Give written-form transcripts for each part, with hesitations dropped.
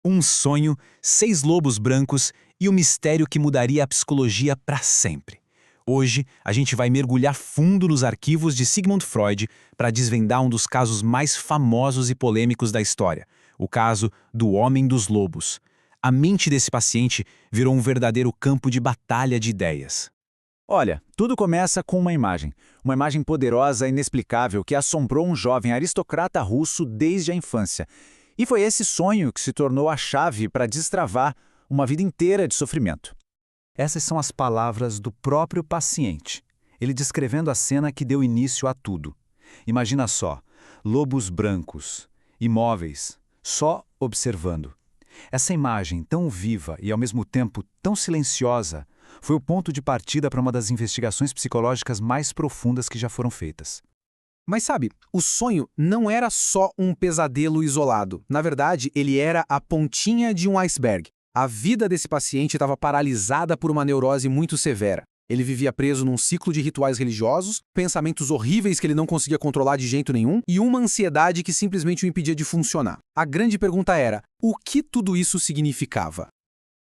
Um sonho, 6 lobos brancos e o mistério que mudaria a psicologia para sempre. Hoje, a gente vai mergulhar fundo nos arquivos de Sigmund Freud para desvendar um dos casos mais famosos e polêmicos da história, o caso do Homem dos Lobos. A mente desse paciente virou um verdadeiro campo de batalha de ideias. Olha, tudo começa com uma imagem poderosa e inexplicável que assombrou um jovem aristocrata russo desde a infância. E foi esse sonho que se tornou a chave para destravar uma vida inteira de sofrimento. Essas são as palavras do próprio paciente, ele descrevendo a cena que deu início a tudo. Imagina só, lobos brancos, imóveis, só observando. Essa imagem tão viva e ao mesmo tempo tão silenciosa foi o ponto de partida para uma das investigações psicológicas mais profundas que já foram feitas. Mas sabe, o sonho não era só um pesadelo isolado. Na verdade, ele era a pontinha de um iceberg. A vida desse paciente estava paralisada por uma neurose muito severa. Ele vivia preso num ciclo de rituais religiosos, pensamentos horríveis que ele não conseguia controlar de jeito nenhum e uma ansiedade que simplesmente o impedia de funcionar. A grande pergunta era, o que tudo isso significava?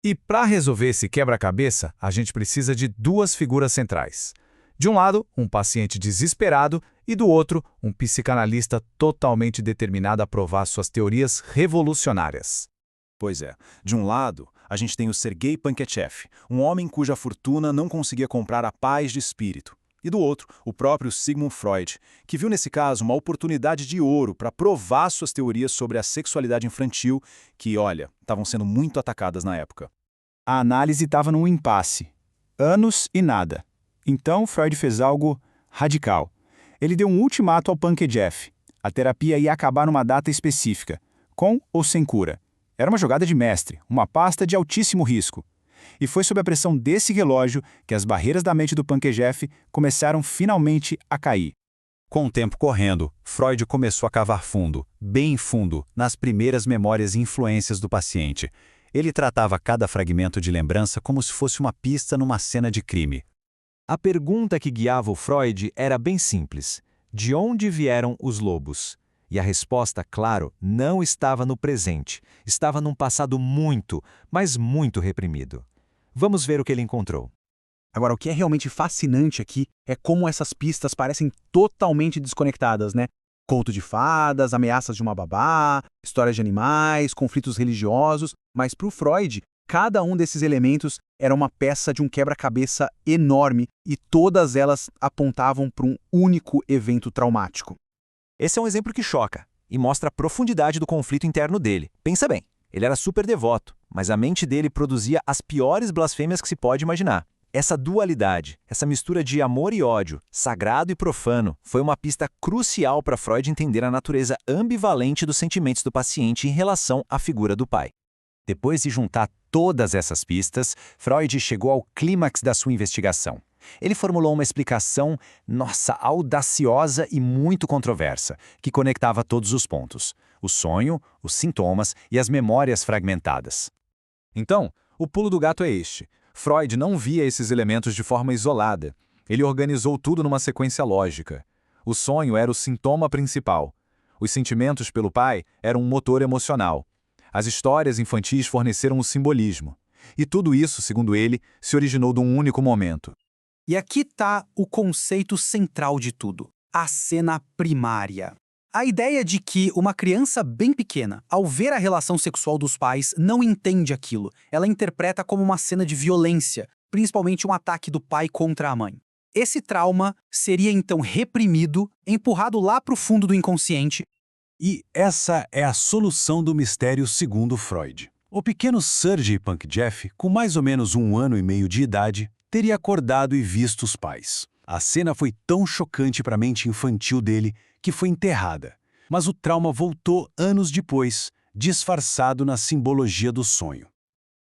E para resolver esse quebra-cabeça, a gente precisa de duas figuras centrais. De um lado, um paciente desesperado e do outro, um psicanalista totalmente determinado a provar suas teorias revolucionárias. Pois é, de um lado, a gente tem o Sergei Pankechev, um homem cuja fortuna não conseguia comprar a paz de espírito. E do outro, o próprio Sigmund Freud, que viu nesse caso uma oportunidade de ouro para provar suas teorias sobre a sexualidade infantil, que, olha, estavam sendo muito atacadas na época. A análise estava num impasse. Anos e nada. Então, Freud fez algo radical. Ele deu um ultimato ao Pankejeff. A terapia ia acabar numa data específica, com ou sem cura. Era uma jogada de mestre, uma aposta de altíssimo risco. E foi sob a pressão desse relógio que as barreiras da mente do Pankejeff começaram finalmente a cair. Com o tempo correndo, Freud começou a cavar fundo, bem fundo, nas primeiras memórias e influências do paciente. Ele tratava cada fragmento de lembrança como se fosse uma pista numa cena de crime. A pergunta que guiava o Freud era bem simples: de onde vieram os lobos? E a resposta, claro, não estava no presente, estava num passado muito, mas muito reprimido. Vamos ver o que ele encontrou. Agora, o que é realmente fascinante aqui é como essas pistas parecem totalmente desconectadas, né? Conto de fadas, ameaças de uma babá, histórias de animais, conflitos religiosos, mas para o Freud, cada um desses elementos era uma peça de um quebra-cabeça enorme e todas elas apontavam para um único evento traumático. Esse é um exemplo que choca e mostra a profundidade do conflito interno dele. Pensa bem, ele era super devoto, mas a mente dele produzia as piores blasfêmias que se pode imaginar. Essa dualidade, essa mistura de amor e ódio, sagrado e profano, foi uma pista crucial para Freud entender a natureza ambivalente dos sentimentos do paciente em relação à figura do pai. Depois de juntar todas essas pistas, Freud chegou ao clímax da sua investigação. Ele formulou uma explicação, audaciosa e muito controversa, que conectava todos os pontos: o sonho, os sintomas e as memórias fragmentadas. Então, o pulo do gato é este. Freud não via esses elementos de forma isolada. Ele organizou tudo numa sequência lógica. O sonho era o sintoma principal. Os sentimentos pelo pai eram um motor emocional. As histórias infantis forneceram o simbolismo. E tudo isso, segundo ele, se originou de um único momento. E aqui está o conceito central de tudo: a cena primária. A ideia de que uma criança bem pequena, ao ver a relação sexual dos pais, não entende aquilo. Ela interpreta como uma cena de violência, principalmente um ataque do pai contra a mãe. Esse trauma seria então reprimido, empurrado lá para o fundo do inconsciente. E essa é a solução do mistério segundo Freud. O pequeno Sergei Pankejeff, com mais ou menos 1 ano e meio de idade, teria acordado e visto os pais. A cena foi tão chocante para a mente infantil dele que foi enterrada. Mas o trauma voltou anos depois, disfarçado na simbologia do sonho.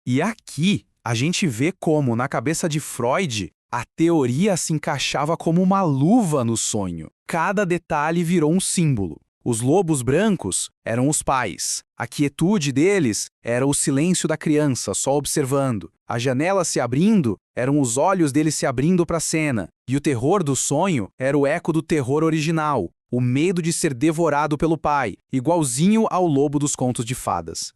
E aqui a gente vê como, na cabeça de Freud, a teoria se encaixava como uma luva no sonho. Cada detalhe virou um símbolo. Os lobos brancos eram os pais. A quietude deles era o silêncio da criança, só observando. A janela se abrindo eram os olhos dele se abrindo para a cena. E o terror do sonho era o eco do terror original, o medo de ser devorado pelo pai, igualzinho ao lobo dos contos de fadas.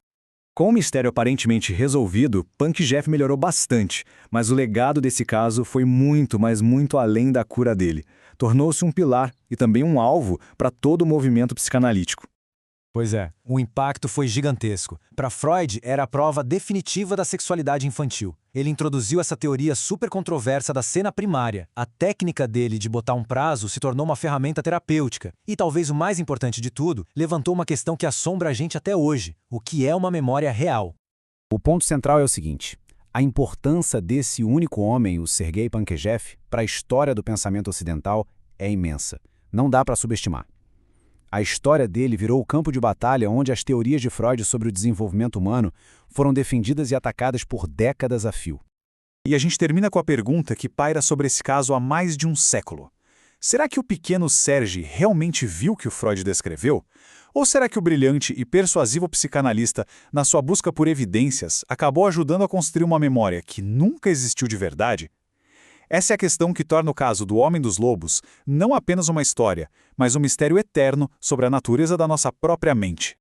Com o mistério aparentemente resolvido, Panksepp melhorou bastante, mas o legado desse caso foi muito, mas muito além da cura dele. Tornou-se um pilar e também um alvo para todo o movimento psicanalítico. Pois é, o impacto foi gigantesco. Para Freud, era a prova definitiva da sexualidade infantil. Ele introduziu essa teoria super controversa da cena primária. A técnica dele de botar um prazo se tornou uma ferramenta terapêutica. E talvez o mais importante de tudo, levantou uma questão que assombra a gente até hoje: o que é uma memória real? O ponto central é o seguinte: a importância desse único homem, o Sergei Panksepp, para a história do pensamento ocidental é imensa. Não dá para subestimar. A história dele virou o campo de batalha onde as teorias de Freud sobre o desenvolvimento humano foram defendidas e atacadas por décadas a fio. E a gente termina com a pergunta que paira sobre esse caso há mais de um século. Será que o pequeno Serge realmente viu o que o Freud descreveu? Ou será que o brilhante e persuasivo psicanalista, na sua busca por evidências, acabou ajudando a construir uma memória que nunca existiu de verdade? Essa é a questão que torna o caso do Homem dos Lobos não apenas uma história, mas um mistério eterno sobre a natureza da nossa própria mente.